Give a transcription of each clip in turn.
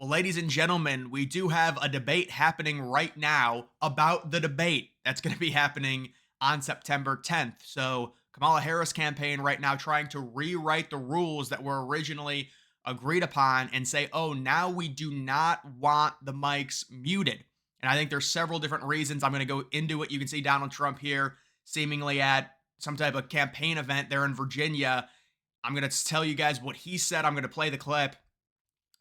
Well, ladies and gentlemen, we do have a debate happening right now about the debate that's going to be happening on September 10th. So, Kamala Harris campaign right now trying to rewrite the rules that were originally agreed upon and say, "Oh, now we do not want the mics muted." And I think there's several different reasons. I'm going to go into it. You can see Donald Trump here seemingly at some type of campaign event there in Virginia. I'm going to tell you guys what he said. I'm going to play the clip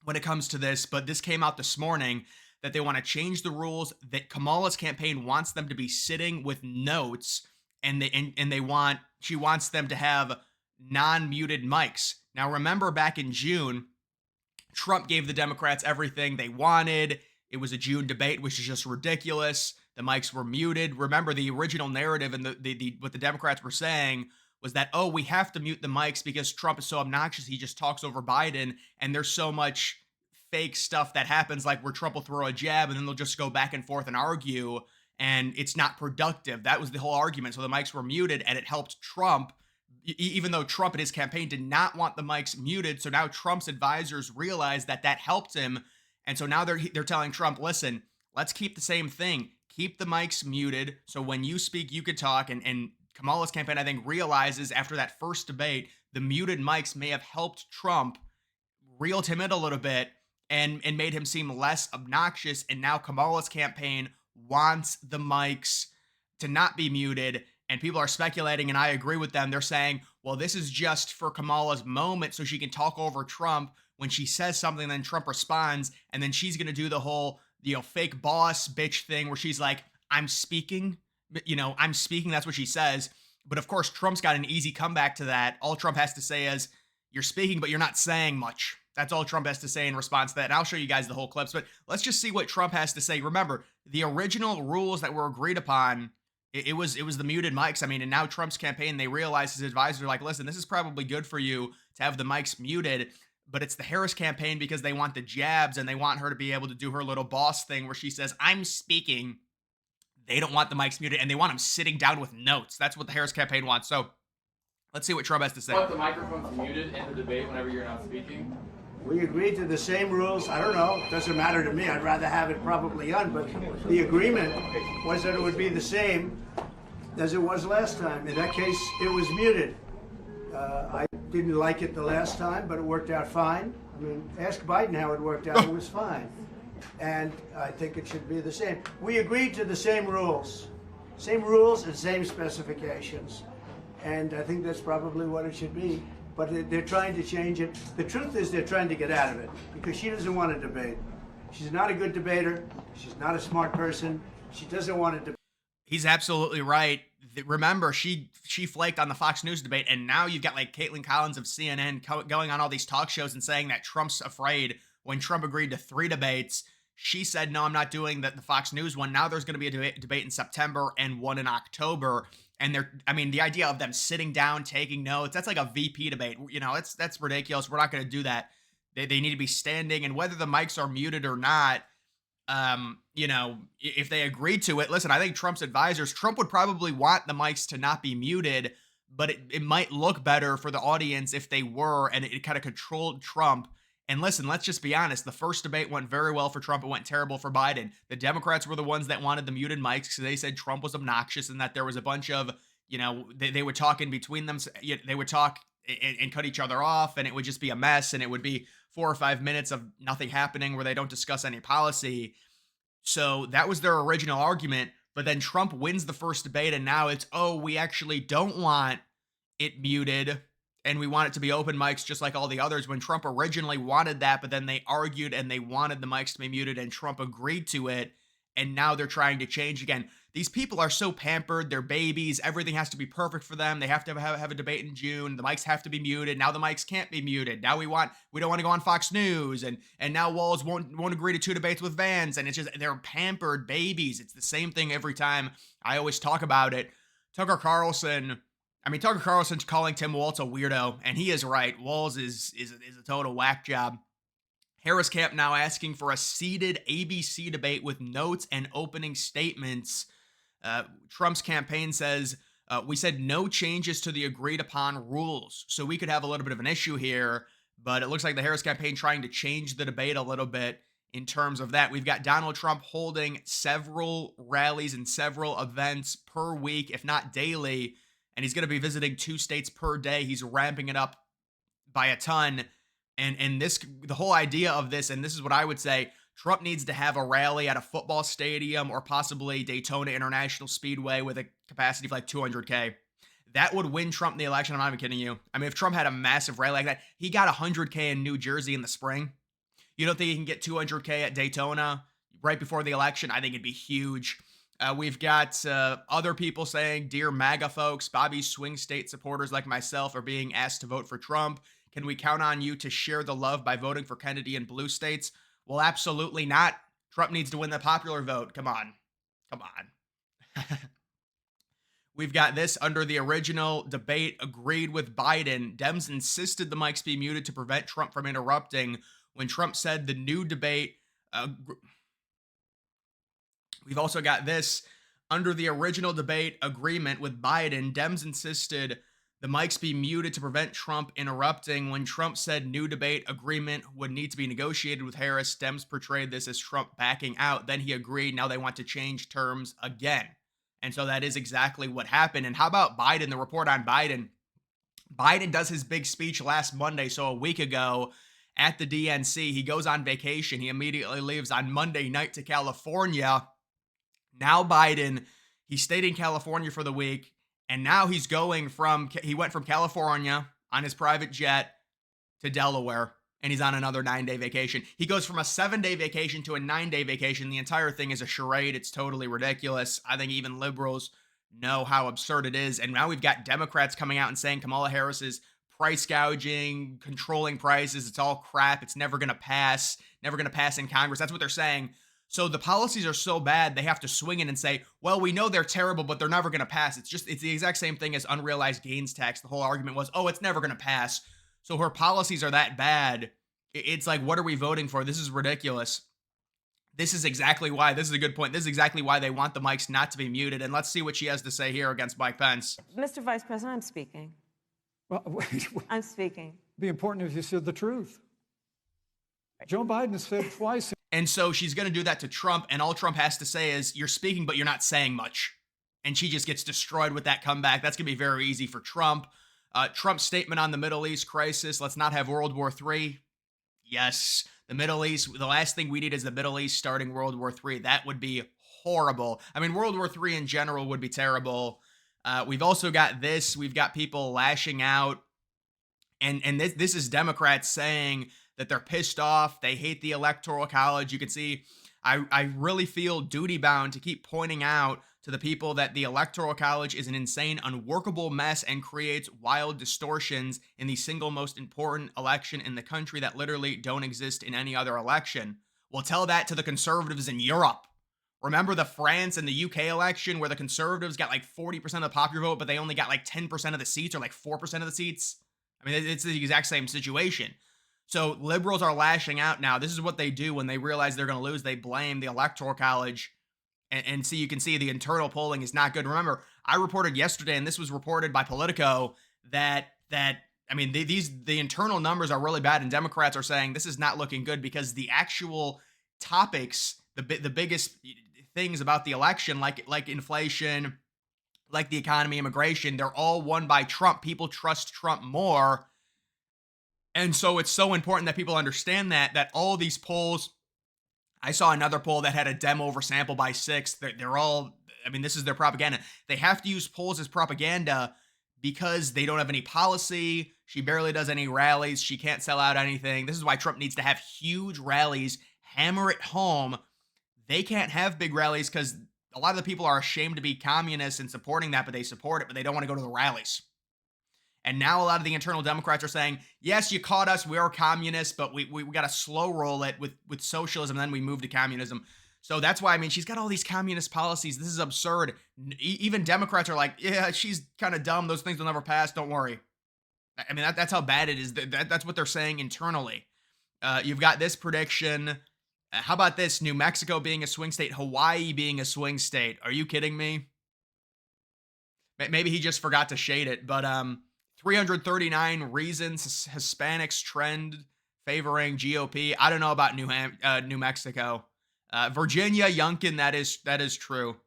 when it comes to this, but this came out this morning that they want to change the rules, that Kamala's campaign wants them to be sitting with notes, and she wants them to have non-muted mics. Now remember back in June, Trump gave the Democrats everything they wanted. It was a June debate, which is just ridiculous. The mics were muted. Remember, the original narrative and the what the Democrats were saying was that, oh, we have to mute the mics because Trump is so obnoxious. He just talks over Biden, and there's so much fake stuff that happens, like where Trump will throw a jab and then they'll just go back and forth and argue, and it's not productive. That was the whole argument. So the mics were muted, and it helped Trump, even though Trump and his campaign did not want the mics muted. So now Trump's advisors realize that that helped him, and so now they're telling Trump, listen, let's keep the same thing. Keep the mics muted, so when you speak, you could talk. And Kamala's campaign, I think, realizes after that first debate, the muted mics may have helped Trump, reeled him in a little bit, and made him seem less obnoxious. And now Kamala's campaign wants the mics to not be muted. And people are speculating, and I agree with them. They're saying, well, this is just for Kamala's moment so she can talk over Trump when she says something, then Trump responds, and then she's going to do the whole, fake boss bitch thing where she's like, I'm speaking, I'm speaking. That's what she says. But of course, Trump's got an easy comeback to that. All Trump has to say is, you're speaking, but you're not saying much. That's all Trump has to say in response to that. And I'll show you guys the whole clips, but let's just see what Trump has to say. Remember, the original rules that were agreed upon, it was the muted mics. I mean, and now Trump's campaign, they realize, his advisors are like, listen, this is probably good for you to have the mics muted, but it's the Harris campaign because they want the jabs and they want her to be able to do her little boss thing where she says, I'm speaking. They don't want the mics muted, and they want them sitting down with notes. That's what the Harris campaign wants. So let's see what Trump has to say. Want the microphones muted in the debate whenever you're not speaking? We agreed to the same rules. I don't know. It doesn't matter to me. I'd rather have it probably on, but the agreement was that it would be the same as it was last time. In that case, it was muted. I didn't like it the last time, but it worked out fine. I mean, ask Biden how it worked out. It was fine. And I think it should be the same. We agreed to the same rules. Same rules and same specifications. And I think that's probably what it should be. But they're trying to change it. The truth is they're trying to get out of it because she doesn't want to debate. She's not a good debater. She's not a smart person. She doesn't want to debate. He's absolutely right. Remember, she flaked on the Fox News debate, and now you've got like Caitlin Collins of CNN going on all these talk shows and saying that Trump's afraid. When Trump agreed to 3 debates, she said, no, I'm not doing the Fox News one. Now there's going to be a debate in September and one in October. And the idea of them sitting down, taking notes, that's like a VP debate. That's ridiculous. We're not going to do that. They need to be standing, and whether the mics are muted or not, if they agreed to it, listen, I think Trump's advisors, Trump would probably want the mics to not be muted, but it might look better for the audience if they were, and it kind of controlled Trump. And listen, let's just be honest. The first debate went very well for Trump. It went terrible for Biden. The Democrats were the ones that wanted the muted mics because they said Trump was obnoxious and that there was a bunch of, they would talk in between them. They would talk and cut each other off, and it would just be a mess. And it would be 4 or 5 minutes of nothing happening where they don't discuss any policy. So that was their original argument. But then Trump wins the first debate, and now it's, oh, we actually don't want it muted, and we want it to be open mics just like all the others, when Trump originally wanted that, but then they argued and they wanted the mics to be muted, and Trump agreed to it, and now they're trying to change again. These people are so pampered. They're babies. Everything has to be perfect for them. They have to have a debate in June. The mics have to be muted. Now the mics can't be muted. Now we don't want to go on Fox News, and now Walz won't agree to 2 debates with Vance, and it's just, they're pampered babies. It's the same thing every time. I always talk about it. Tucker Carlson's calling Tim Walz a weirdo, and he is right. Walz is a total whack job. Harris camp now asking for a seated ABC debate with notes and opening statements. Trump's campaign says, we said no changes to the agreed upon rules. So we could have a little bit of an issue here, but it looks like the Harris campaign trying to change the debate a little bit. in terms of that. We've got Donald Trump holding several rallies and several events per week, if not daily, and he's going to be visiting 2 states per day. He's ramping it up by a ton. And this, the whole idea of this, and this is what I would say, Trump needs to have a rally at a football stadium or possibly Daytona International Speedway with a capacity of like 200K. That would win Trump the election. I'm not even kidding you. I mean, if Trump had a massive rally like that, he got 100K in New Jersey in the spring. You don't think he can get 200K at Daytona right before the election? I think it'd be huge. We've got other people saying, "Dear MAGA folks, Bobby's swing state supporters like myself are being asked to vote for Trump. Can we count on you to share the love by voting for Kennedy in blue states?" Well, absolutely not. Trump needs to win the popular vote. Come on. Come on. We've got this under the original debate agreed with Biden. Dems insisted the mics be muted to prevent Trump from interrupting. When Trump said the new debate, we've also got this under the original debate agreement with Biden. Dems insisted the mics be muted to prevent Trump interrupting. When Trump said new debate agreement would need to be negotiated with Harris, Dems portrayed this as Trump backing out. Then he agreed. Now they want to change terms again. And so that is exactly what happened. And how about Biden, the report on Biden? Biden does his big speech last Monday, so a week ago at the DNC. He goes on vacation. He immediately leaves on Monday night to California. Now Biden, he stayed in California for the week, and now he went from California on his private jet to Delaware, and he's on another 9-day vacation. He goes from a 7-day vacation to a 9-day vacation. The entire thing is a charade. It's totally ridiculous. I think even liberals know how absurd it is. And now we've got Democrats coming out and saying Kamala Harris is price gouging, controlling prices. It's all crap. It's never going to pass in Congress. That's what they're saying. So the policies are so bad, they have to swing in and say, well, we know they're terrible, but they're never going to pass. It's the exact same thing as unrealized gains tax. The whole argument was, oh, it's never going to pass. So her policies are that bad. It's like, what are we voting for? This is ridiculous. This is exactly why. This is a good point. This is exactly why they want the mics not to be muted. And let's see what she has to say here against Mike Pence. Mr. Vice President, I'm speaking. Well, I'm speaking. it'd be important if you said the truth. Joe Biden has said twice. And so she's going to do that to Trump. And all Trump has to say is, you're speaking, but you're not saying much. And she just gets destroyed with that comeback. That's going to be very easy for Trump. Trump's statement on the Middle East crisis. Let's not have World War III. Yes, the Middle East. The last thing we need is the Middle East starting World War III. That would be horrible. I mean, World War III in general would be terrible. We've also got this. We've got people lashing out. And this is Democrats saying that they're pissed off. They hate the Electoral College. You can see I really feel duty bound to keep pointing out to the people that the Electoral College is an insane, unworkable mess and creates wild distortions in the single most important election in the country that literally don't exist in any other election. Well, tell that to the conservatives in Europe. Remember the France and the UK election where the conservatives got like 40% of the popular vote, but they only got like 10% of the seats or like 4% of the seats? I mean, it's the exact same situation. So liberals are lashing out now. This is what they do when they realize they're going to lose. They blame the Electoral College. And so you can see the internal polling is not good. Remember, I reported yesterday, and this was reported by Politico, that I mean, the internal numbers are really bad, and Democrats are saying this is not looking good because the actual topics, the biggest things about the election, like inflation, like the economy, immigration, they're all won by Trump. People trust Trump more. And so it's so important that people understand that all these polls, I saw another poll that had a Dem oversample by 6. They're all, I mean, this is their propaganda. They have to use polls as propaganda because they don't have any policy. She barely does any rallies. She can't sell out anything. This is why Trump needs to have huge rallies, hammer it home. They can't have big rallies because a lot of the people are ashamed to be communists and supporting that, but they support it, but they don't want to go to the rallies. And now a lot of the internal Democrats are saying, yes, you caught us. We are communists, but we got to slow roll it with socialism. And then we move to communism. So that's why, I mean, she's got all these communist policies. This is absurd. Even Democrats are like, yeah, she's kind of dumb. Those things will never pass. Don't worry. I mean, that's how bad it is. That's what they're saying internally. You've got this prediction. How about this? New Mexico being a swing state, Hawaii being a swing state. Are you kidding me? Maybe he just forgot to shade it, but 339 reasons Hispanics trend favoring GOP. I don't know about New Mexico. Virginia, Youngkin, that is true.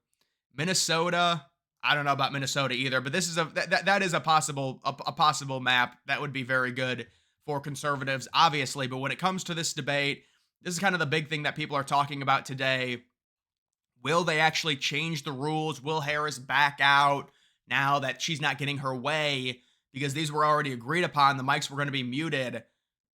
Minnesota, I don't know about Minnesota either, but this is that is a possible map that would be very good for conservatives, obviously. But when it comes to this debate, this is kind of the big thing that people are talking about today. Will they actually change the rules? Will Harris back out now that she's not getting her way? Because these were already agreed upon. The mics were going to be muted.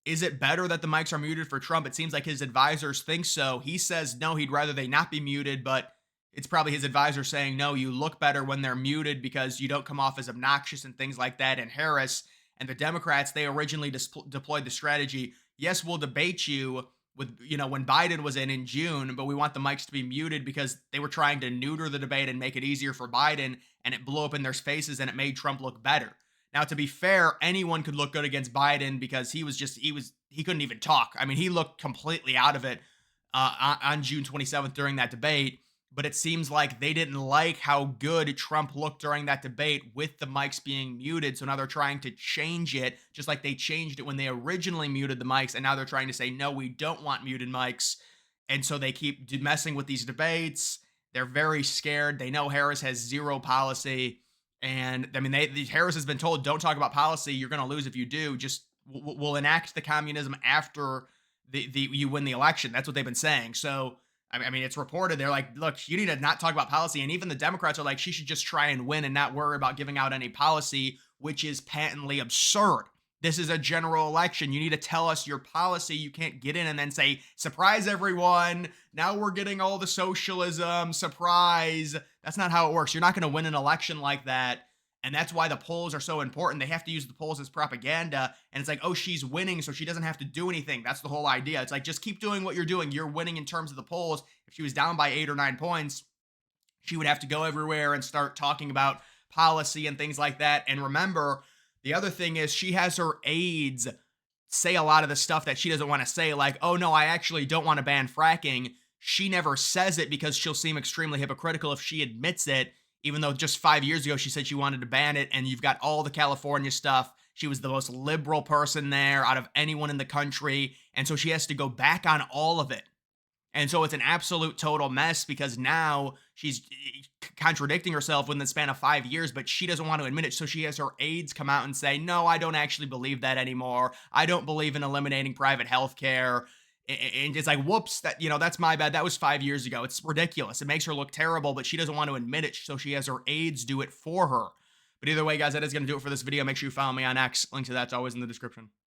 Is it better that the mics are muted for Trump? It seems like his advisors think so. He says no, he'd rather they not be muted, but it's probably his advisor saying no, you look better when they're muted because you don't come off as obnoxious and things like that. And Harris and the Democrats, they originally deployed the strategy. Yes, we'll debate you with, when Biden was in June, but we want the mics to be muted because they were trying to neuter the debate and make it easier for Biden, and it blew up in their faces and it made Trump look better. Now, to be fair, anyone could look good against Biden because he couldn't even talk. I mean, he looked completely out of it on June 27th during that debate. But it seems like they didn't like how good Trump looked during that debate with the mics being muted. So now they're trying to change it, just like they changed it when they originally muted the mics. And now they're trying to say, no, we don't want muted mics. And so they keep messing with these debates. They're very scared. They know Harris has zero policy. And I mean, Harris has been told, don't talk about policy. You're going to lose if you do. Just we'll enact the communism after you win the election. That's what they've been saying. So I mean, it's reported. They're like, look, you need to not talk about policy. And even the Democrats are like, she should just try and win and not worry about giving out any policy, which is patently absurd. This is a general election. You need to tell us your policy. You can't get in and then say, surprise, everyone. Now we're getting all the socialism. Surprise. That's not how it works. You're not going to win an election like that. And that's why the polls are so important. They have to use the polls as propaganda. And it's like, oh, she's winning, so she doesn't have to do anything. That's the whole idea. It's like, just keep doing what you're doing. You're winning in terms of the polls. If she was down by 8 or 9 points, she would have to go everywhere and start talking about policy and things like that. And remember, the other thing is she has her aides say a lot of the stuff that she doesn't want to say, like, oh, no, I actually don't want to ban fracking. She never says it because she'll seem extremely hypocritical if she admits it. Even though just 5 years ago, she said she wanted to ban it, and you've got all the California stuff. She was the most liberal person there out of anyone in the country. And so she has to go back on all of it. And so it's an absolute total mess because now she's contradicting herself within the span of 5 years, but she doesn't want to admit it. So she has her aides come out and say, no, I don't actually believe that anymore. I don't believe in eliminating private health care. And it's like, whoops, that's my bad. That was 5 years ago. It's ridiculous. It makes her look terrible, but she doesn't want to admit it. So she has her aides do it for her. But either way, guys, that is going to do it for this video. Make sure you follow me on X. Link to that's always in the description.